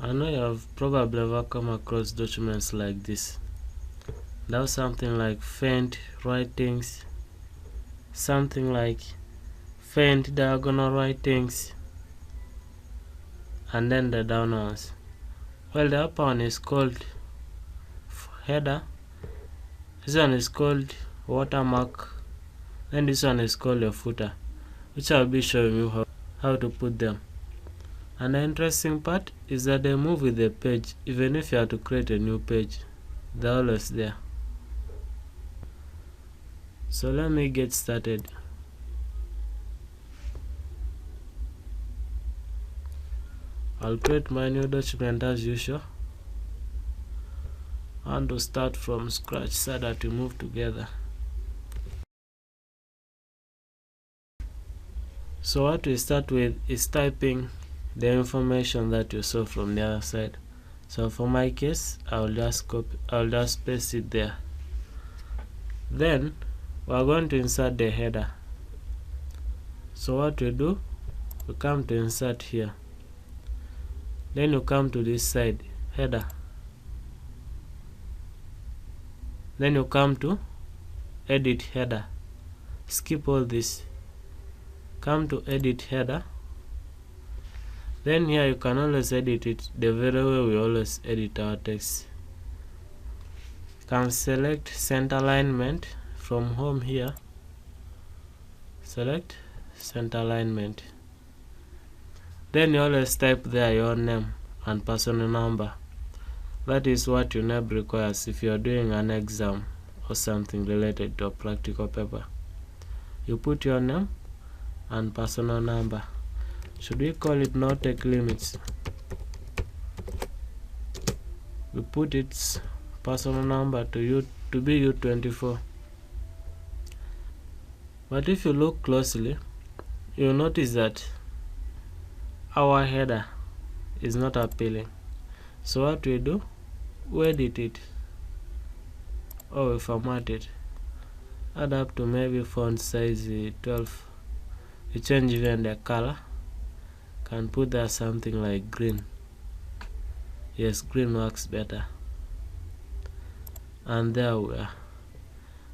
I know you have probably ever come across documents like this. That's something like faint writings, something like faint diagonal writings, and then the down ones. Well, the upper one is called header, this one is called watermark, then this one is called a footer, which I'll be showing you how to put them. And the interesting part is that they move with the page. Even if you have to create a new page, they're always there. So let me get started. I'll create my new document as usual, and to start from scratch so that we move together. So what we start with is typing the information that you saw from the other side. So for my case, I'll just paste it there. Then we're going to insert the header. So what we do, we come to insert here. Then you come to this side, header. Then you come to edit header. Skip all this. Come to edit header. Then here you can always edit it the very way we always edit our text. You can select center alignment from home here. Select center alignment. Then you always type there your name and personal number. That is what your name requires if you are doing an exam or something related to a practical paper. You put your name and personal number. Should we call it no take limits? We put its personal number to be U24. But if you look closely, you'll notice that our header is not appealing. So what we do, we edit it or we format it. Add up to maybe font size 12. You change even the color. Can put there something like green. Yes, green works better. And there we are.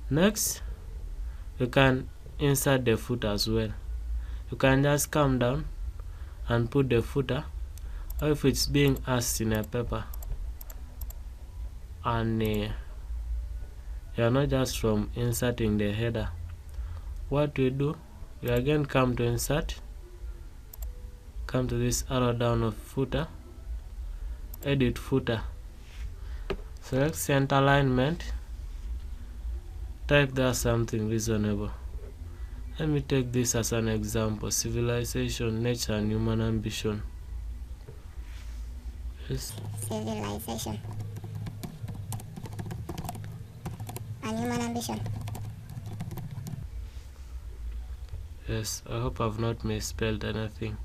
Next, you can insert the footer as well. You can just come down and put the footer, or if it's being asked in a paper, and you're not just from inserting the header. What we do, we again come to insert, come to this arrow down of footer, edit footer, select center alignment, type there something reasonable. Let me take this as an example: civilization, nature, and human ambition. Yes. Civilization and human ambition. Yes, I hope I've not misspelled anything.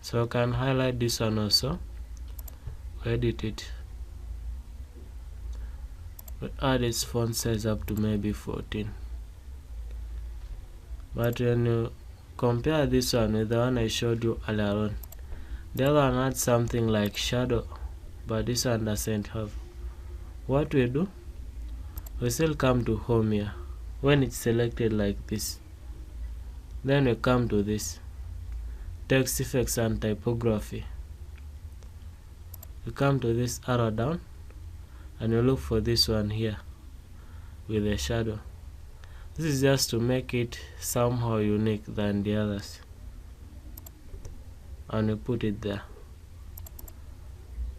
So I can highlight this one also, edit it. We'll add its font size up to maybe 14. But when you compare this one with the one I showed you earlier on, the other one had something like shadow, but this one doesn't have. What we do, we still come to home here when it's selected like this. Then we come to this text effects and typography. You come to this arrow down and you look for this one here with a shadow. This is just to make it somehow unique than the others, and we put it there.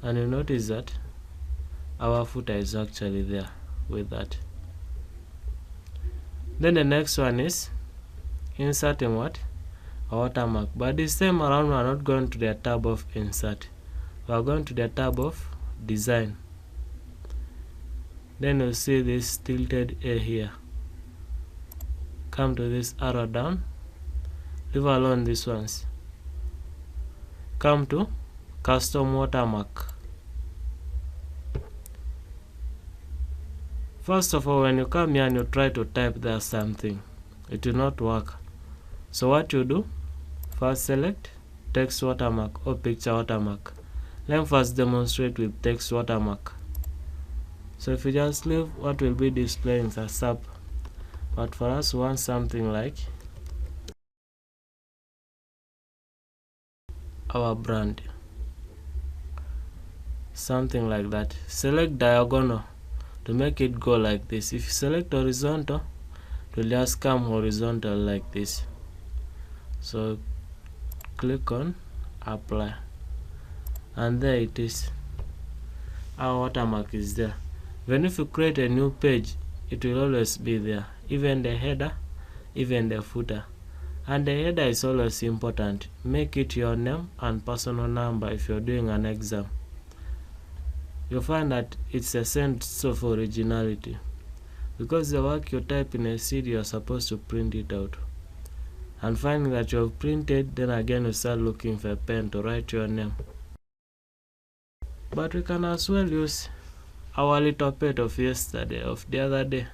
And you notice that our footer is actually there with that. Then the next one is inserting what? A watermark. But this time around we are not going to the tab of insert. We are going to the tab of design. Then you see this tilted A here. Come to this arrow down, leave alone these ones. Come to custom watermark. First of all, when you come here and you try to type there something, it will not work. So what you do, first select text watermark or picture watermark. Let me first demonstrate with text watermark. So if you just leave what will be displaying as a sub, but for us we want something like our brand, something like that. Select diagonal to make it go like this. If you select horizontal, it will just come horizontal like this. So click on apply, and there it is. Our watermark is there. Even if you create a new page, it will always be there, even the header, even the footer. And the header is always important. Make it your name and personal number if you're doing an exam. You'll find that it's a sense of originality, because the work you type in a CD, you're supposed to print it out. And finding that you've printed, then again you start looking for a pen to write your name. But we can as well use our little pet of yesterday, of the other day.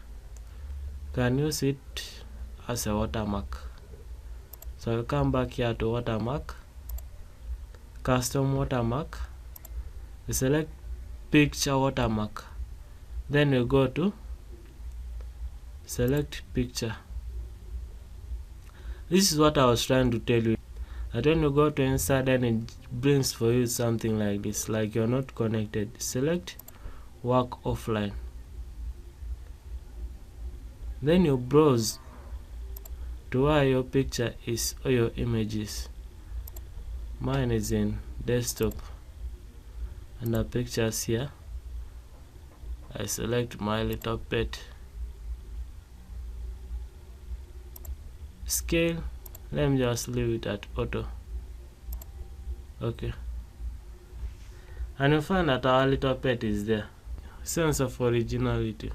Can use it as a watermark. So we come back here to watermark, custom watermark, we select picture watermark, then we go to select picture. This is what I was trying to tell you, that when you go to insert, then it brings for you something like this, like you're not connected. Select work offline, then you browse to where your picture is or your images. Mine is in desktop, and the pictures here. I select my little pet. Scale, let me just leave it at auto. Okay, and you find that our little pet is there. Sense of originality.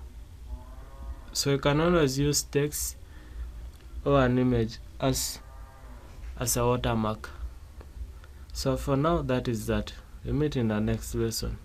So you can always use text or an image as a watermark. So for now, that is that. We meet in the next lesson.